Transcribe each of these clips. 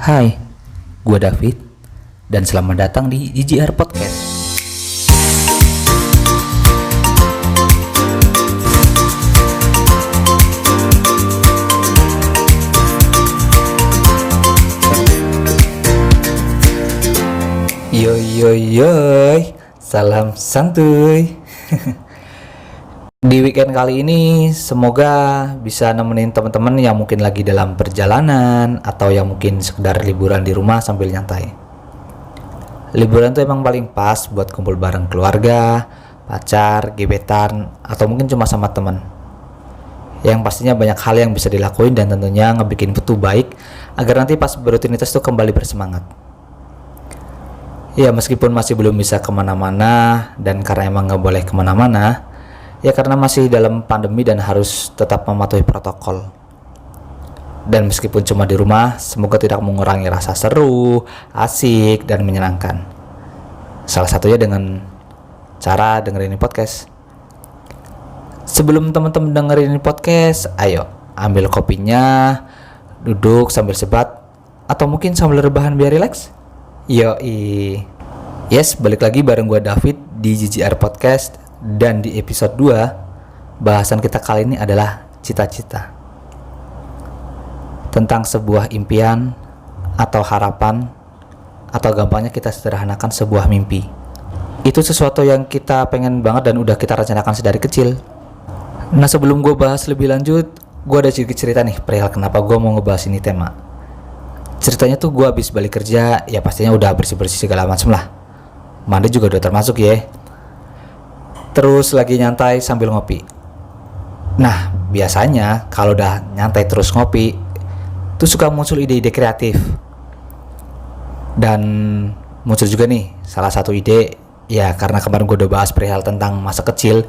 Hai, gue David dan selamat datang di GGR Podcast. Yoy, salam santuy. Di weekend kali ini semoga bisa nemenin teman-teman yang mungkin lagi dalam perjalanan atau yang mungkin sekedar liburan di rumah sambil nyantai. Liburan tuh emang paling pas buat kumpul bareng keluarga, pacar, gebetan, atau mungkin cuma sama teman. Yang pastinya banyak hal yang bisa dilakuin dan tentunya ngebikin mood tuh baik agar nanti pas berutinitas tuh kembali bersemangat. Ya meskipun masih belum bisa kemana-mana dan karena emang nggak boleh kemana-mana, ya karena masih dalam pandemi dan harus tetap mematuhi protokol. Dan meskipun cuma di rumah, semoga tidak mengurangi rasa seru, asik, dan menyenangkan. Salah satunya dengan cara dengerin ini podcast. Sebelum teman-teman dengerin ini podcast, ayo ambil kopinya, duduk sambil sebat, atau mungkin sambil rebahan biar rileks. Yoi. Yes, balik lagi bareng gue David di GGR Podcast. Dan di episode 2, bahasan kita kali ini adalah cita-cita. Tentang sebuah impian atau harapan, atau gampangnya kita sederhanakan sebuah mimpi. Itu sesuatu yang kita pengen banget dan udah kita rencanakan sedari kecil. Nah sebelum gue bahas lebih lanjut, gue ada sedikit cerita nih perihal kenapa gue mau ngebahas ini tema. Ceritanya tuh gue habis balik kerja, ya pastinya udah bersih-bersih segala macam lah. Mandi juga udah termasuk ya. Terus lagi nyantai sambil ngopi. Nah biasanya kalau udah nyantai terus ngopi tuh suka muncul ide-ide kreatif. Dan muncul juga nih salah satu ide. Ya karena kemarin gue udah bahas perihal tentang masa kecil,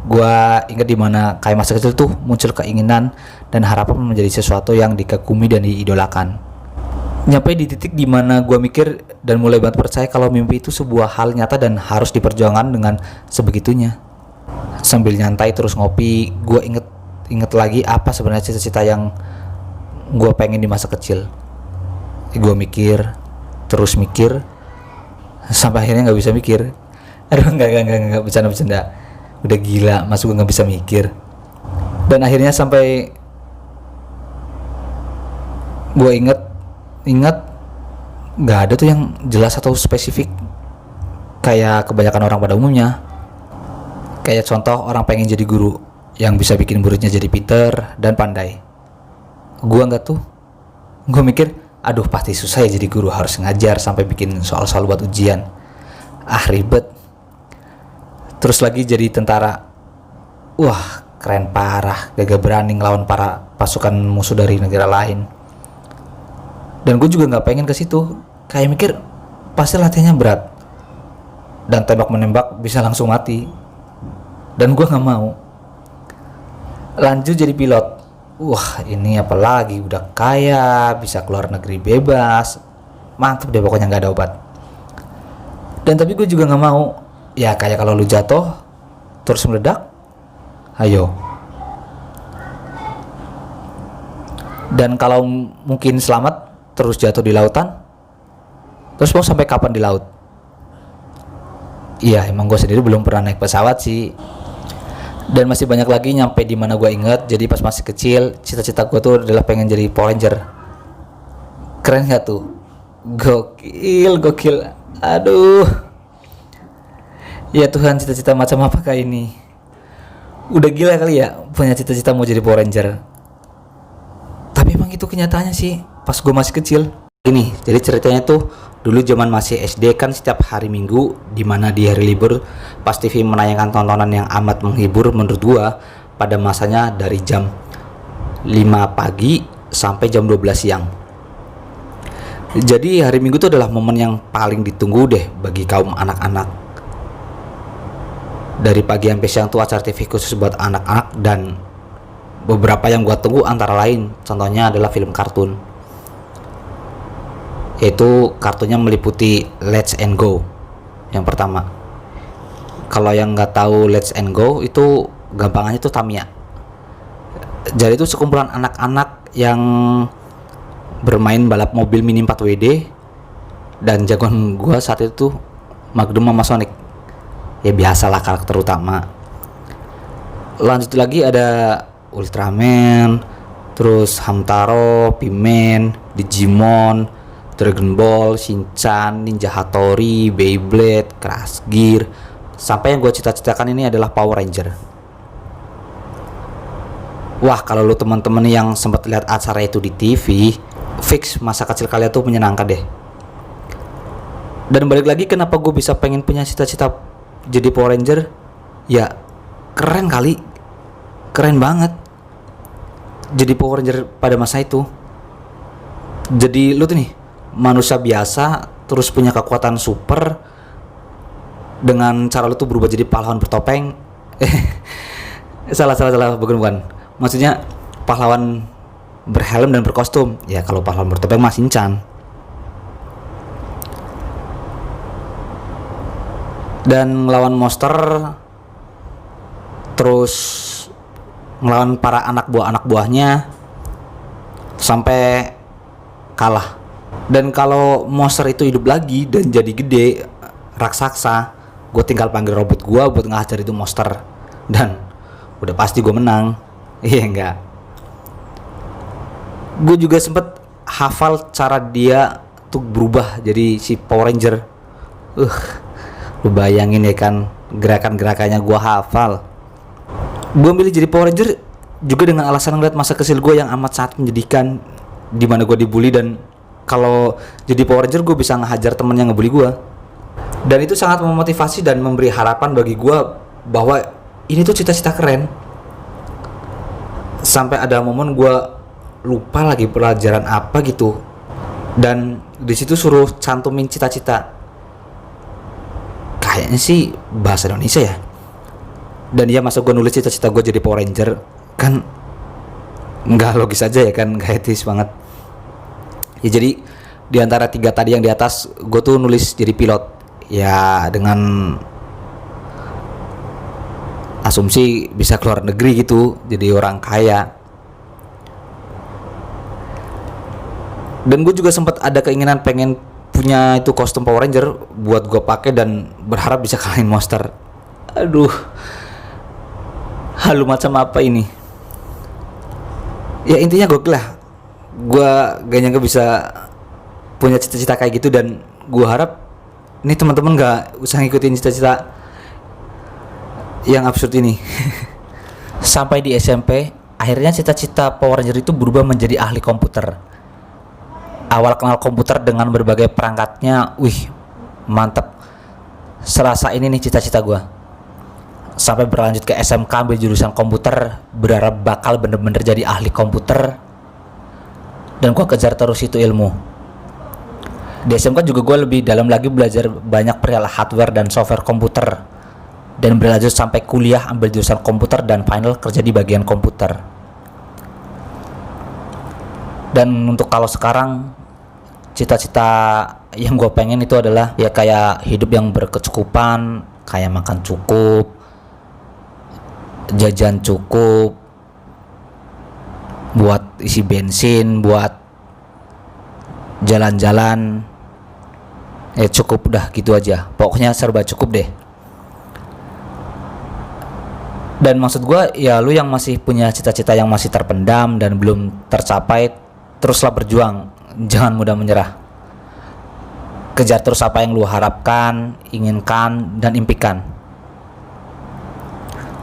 gue inget dimana kayak masa kecil tuh muncul keinginan dan harapan menjadi sesuatu yang dikagumi dan diidolakan. Nyampe di titik dimana gue mikir dan mulai banget percaya kalau mimpi itu sebuah hal nyata dan harus diperjuangkan dengan sebegitunya. Sambil nyantai terus ngopi, gue inget lagi apa sebenarnya cita-cita yang gue pengen di masa kecil. Gue mikir, terus mikir, sampai akhirnya nggak bisa mikir. Aduh nggak bercanda. Udah gila, masuk gue nggak bisa mikir. Dan akhirnya sampai gue inget nggak ada tuh yang jelas atau spesifik kayak kebanyakan orang pada umumnya. Kayak contoh orang pengen jadi guru yang bisa bikin muridnya jadi pinter dan pandai. Gua nggak tuh. Gue mikir aduh pasti susah ya jadi guru, harus ngajar sampai bikin soal-soal buat ujian, ribet. Terus lagi jadi tentara, wah keren parah, gagah berani ngelawan para pasukan musuh dari negara lain. Dan gue juga nggak pengen ke situ, kayak mikir pasti latihannya berat dan tembak menembak bisa langsung mati. Dan gue nggak mau. Lanjut jadi pilot, wah ini apalagi udah kaya, bisa keluar negeri bebas, mantep deh pokoknya nggak ada obat. Dan tapi gue juga nggak mau, ya kayak kalau lu jatuh terus meledak, ayo. Dan kalau mungkin selamat terus jatuh di lautan, terus mau sampai kapan di laut? Iya emang gue sendiri belum pernah naik pesawat sih. Dan masih banyak lagi nyampe di mana gue inget. Jadi pas masih kecil cita-cita gue tuh adalah pengen jadi Power Ranger. Keren gak tuh? Gokil. Aduh ya Tuhan, cita-cita macam apa kayak ini? Udah gila kali ya punya cita-cita mau jadi Power Ranger. Tapi emang itu kenyataannya sih pas gue masih kecil. Ini jadi ceritanya tuh dulu zaman masih SD kan setiap hari Minggu, dimana di hari libur pas TV menayangkan tontonan yang amat menghibur menurut gue pada masanya dari jam 5 pagi sampai jam 12 siang. Jadi hari Minggu itu adalah momen yang paling ditunggu deh bagi kaum anak-anak. Dari pagi sampai siang tuh acara TV khusus buat anak-anak, dan beberapa yang gua tunggu antara lain contohnya adalah film kartun. Yaitu kartunya meliputi Let's and Go yang pertama. Kalau yang nggak tahu Let's and Go itu gampangannya itu Tamiya. Jadi itu sekumpulan anak-anak yang bermain balap mobil Mini 4WD, dan jagoan gue saat itu Magnum sama Sonic. Ya biasalah karakter utama. Lanjut lagi ada Ultraman, terus Hamtaro, Pimen, Digimon, Dragon Ball, Shinchan, Ninja Hattori, Beyblade, Crash Gear, sampai yang gue cita-citakan ini adalah Power Ranger. Wah, kalau lu teman-teman yang sempat lihat acara itu di TV, fix masa kecil kalian tuh menyenangkan deh. Dan balik lagi, kenapa gue bisa pengen punya cita-cita jadi Power Ranger? Ya keren kali, keren banget jadi Power Ranger pada masa itu. Jadi lu tuh nih manusia biasa terus punya kekuatan super, dengan cara lu tuh berubah jadi pahlawan bertopeng. salah bukan. Maksudnya pahlawan berhelm dan berkostum. Ya kalau pahlawan bertopeng mah Shinchan. Dan ngelawan monster, terus ngelawan para anak buahnya sampai kalah. Dan kalau monster itu hidup lagi dan jadi gede raksasa, gue tinggal panggil robot gue buat ngehajar itu monster, dan udah pasti gue menang. Iya enggak? Gue juga sempet hafal cara dia tuh berubah jadi si Power Ranger. Lu bayangin ya kan, gerakan-gerakannya gue hafal. Gue milih jadi Power Ranger juga dengan alasan ngeliat masa kecil gue yang amat sangat menyedihkan, dimana gue dibully, dan kalau jadi Power Ranger gue bisa ngehajar temen yang ngebully gue. Dan itu sangat memotivasi dan memberi harapan bagi gue bahwa ini tuh cita-cita keren. Sampai ada momen gue lupa lagi pelajaran apa gitu, dan di situ suruh cantumin cita-cita. Kayaknya sih bahasa Indonesia ya. Dan ya masa gue nulis cita-cita gue jadi Power Ranger, kan nggak logis aja ya kan, nggak etis banget. Ya jadi di antara 3 tadi yang di atas, gue tuh nulis jadi pilot. Ya dengan asumsi bisa keluar negeri gitu, jadi orang kaya. Dan gue juga sempat ada keinginan pengen punya itu kostum Power Ranger buat gue pakai dan berharap bisa kalahin monster. Aduh, halu macam apa ini? Ya intinya gue lah, gue gak nyangka bisa punya cita-cita kayak gitu, dan gue harap ini teman-teman gak usah ngikutin cita-cita yang absurd ini. Sampai di SMP, akhirnya cita-cita Power Ranger itu berubah menjadi ahli komputer. Awal kenal komputer dengan berbagai perangkatnya, wih, mantep. Serasa ini nih cita-cita gue. Sampai berlanjut ke SMK ambil jurusan komputer, berharap bakal bener-bener jadi ahli komputer. Dan gue kejar terus itu ilmu. Di SMK juga gue lebih dalam lagi belajar banyak perihal hardware dan software komputer. Dan berlanjut sampai kuliah ambil jurusan komputer dan final kerja di bagian komputer. Dan untuk kalau sekarang, cita-cita yang gue pengen itu adalah ya kayak hidup yang berkecukupan, kayak makan cukup, jajan cukup, buat isi bensin, buat jalan-jalan, cukup dah gitu aja. Pokoknya serba cukup deh. Dan maksud gue ya, lu yang masih punya cita-cita yang masih terpendam dan belum tercapai, teruslah berjuang, jangan mudah menyerah. Kejar terus apa yang lu harapkan, inginkan, dan impikan.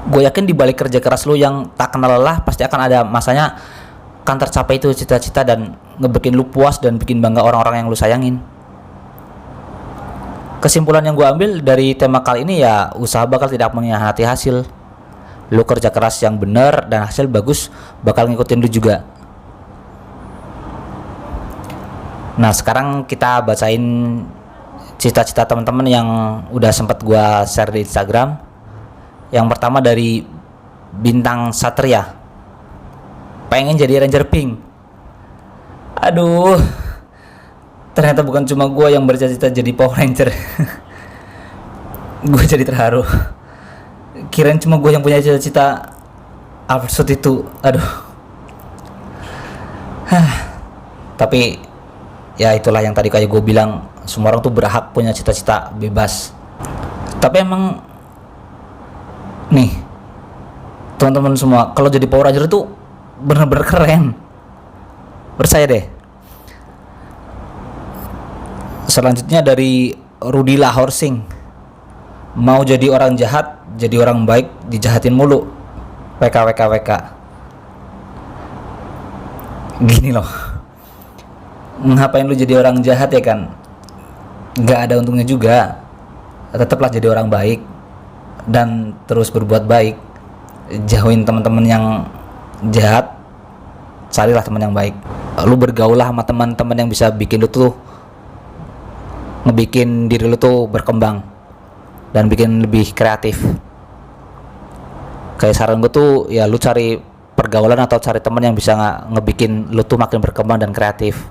Gue yakin di balik kerja keras lu yang tak kenal lelah, pasti akan ada masanya kan tercapai itu cita-cita dan ngebikin lu puas dan bikin bangga orang-orang yang lu sayangin. Kesimpulan yang gue ambil dari tema kali ini ya, usaha bakal tidak mengkhianati hasil. Lu kerja keras yang bener dan hasil bagus bakal ngikutin lu juga. Nah sekarang kita bacain cita-cita teman-teman yang udah sempat gua share di Instagram. Yang pertama dari Bintang Satria, pengen jadi Ranger Pink. Aduh, ternyata bukan cuma gua yang bercita-cita jadi Power Ranger. Gue jadi terharu. Kirain cuma gue yang punya cita-cita absurd itu. Aduh. Tapi ya itulah yang tadi kayak gue bilang, semua orang tuh berhak punya cita-cita bebas. Tapi emang nih teman-teman semua, kalau jadi Power Ranger tuh bener-bener keren, percaya deh. Selanjutnya dari Rudy Lahorsing, mau jadi orang jahat jadi orang baik dijahatin mulu, WKWKWK. Gini loh, ngapain lu jadi orang jahat ya kan, nggak ada untungnya juga. Tetaplah jadi orang baik dan terus berbuat baik. Jauhin teman-teman yang jahat, carilah teman yang baik. Lu bergaul lah sama teman-teman yang bisa bikin lu tuh, ngebikin diri lu tuh berkembang dan bikin lebih kreatif. Kayak saran gue tuh ya lu cari pergaulan atau cari teman yang bisa ngebikin lu tuh makin berkembang dan kreatif,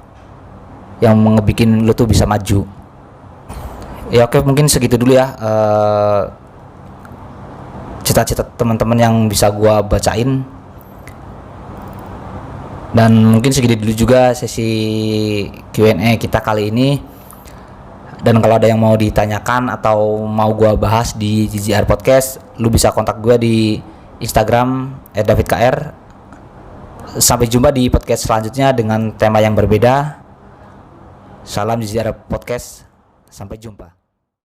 yang ngebikin lu tuh bisa maju. Ya oke, mungkin segitu dulu ya cita-cita teman-teman yang bisa gua bacain. Dan mungkin segitu dulu juga sesi Q&A kita kali ini. Dan kalau ada yang mau ditanyakan atau mau gua bahas di JJR Podcast, lu bisa kontak gua di Instagram @davidkr. Sampai jumpa di podcast selanjutnya dengan tema yang berbeda. Salam JJR Podcast, sampai jumpa.